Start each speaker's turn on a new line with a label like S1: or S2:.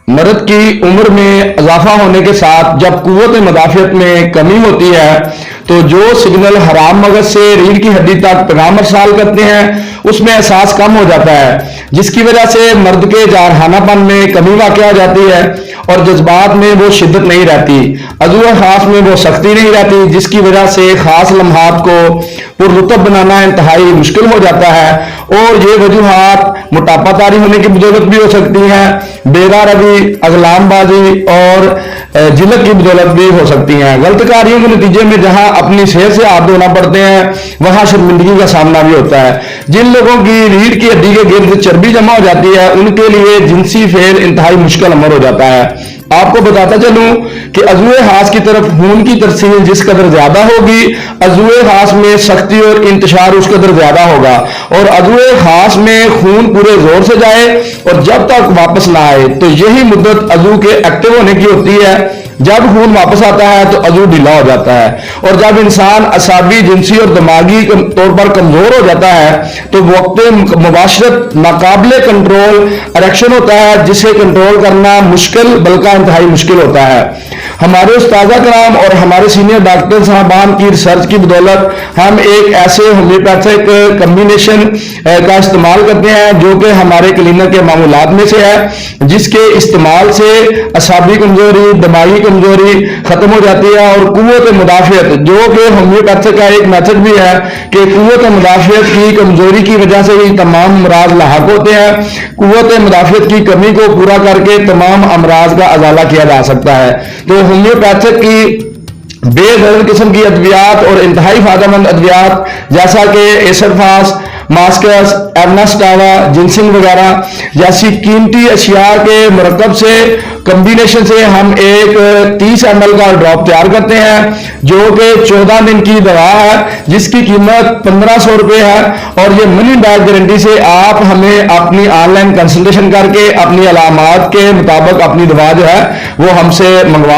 S1: मर्द की उम्र में इजाफा होने के साथ जब कुव्वत मदाफियत में कमी होती है तो जो सिग्नल हराम मगज से रीढ़ की हड्डी तक पैगाम अरसाल करते हैं उसमें एहसास कम हो जाता है, जिसकी वजह से मर्द के जारहानापन में कमी वाक़या हो जाती है और जज्बात में वो शिद्दत नहीं रहती, अज़ुए खास में वो सख्ती नहीं रहती, जिसकी वजह से खास लम्हात को पुररुतब बनाना इंतहाई मुश्किल हो जाता है। और ये वजूहात मोटापा तारी होने की बदौलत भी हो सकती हैं, बेरा रवि, अगलामबाजी और जिलत की बदौलत भी हो सकती हैं। गलत कार्यों के नतीजे में जहां अपनी सेहत से हाथ धोना पड़ते हैं वहां शर्मिंदगी का सामना भी होता है। जिन लोगों की रीढ़ की हड्डी के गिर्द चर्बी जमा हो जाती है उनके लिए जिनसी फेल इंतहाई मुश्किल अमर हो जाता है। आपको बताता चलूं कि अज़ुए खास की तरफ खून की तरसील जिस कदर ज्यादा होगी अज़ुए खास में सख्ती और इंतशार उस कदर ज्यादा होगा, और अज़ुए खास में खून पूरे जोर से जाए और जब तक वापस ना आए तो यही मुद्दत अज़ू के एक्टिव होने की होती है। जब खून वापस आता है तो अज़ू ढीला हो जाता है, और जब इंसान असाबी, जिनसी और दिमागी तौर पर कमजोर हो जाता है तो वक्त मुबाशरत नाकाबिले कंट्रोल इरेक्शन होता है, जिसे कंट्रोल करना मुश्किल बल्कि इंतहाई मुश्किल होता है। हमारे उस्तादा कराम और हमारे सीनियर डॉक्टर साहबान की रिसर्च की बदौलत हम एक ऐसे होम्योपैथिक कम्बिनेशन का इस्तेमाल करते हैं जो कि हमारे क्लिनिक के मामूलात में से है, जिसके इस्तेमाल से असाबी कमजोरी, दिमागी कमजोरी खत्म हो जाती है और कुव्वत मुदाफियत, जो कि होम्योपैथिक का एक मेथड भी है कि कुव्वत मुदाफियत की कमजोरी की वजह से ही तमाम अमराज लाहक होते हैं। कुव्वत मुदाफियत की कमी को पूरा करके तमाम अमराज का अजाला किया जा सकता है। तो होम्योपैथिक की बेदर्द किस्म की अद्वियात और इंतहाई फायदेमंद अद्वियात जैसा कि एसरफास, मास्कस, एवनास्टावा, जिनसिंग वगैरह जैसी कीमती अशिया के मरकब से कम्बिनेशन से हम एक 30 ml का ड्रॉप तैयार करते हैं जो कि 14 दिन की दवा है, जिसकी कीमत 1500 रुपए है, और ये मनी बैक गारंटी से आप हमें अपनी ऑनलाइन कंसल्टेशन करके अपनी अलामात के मुताबिक अपनी दवा जो है वो हमसे मंगवा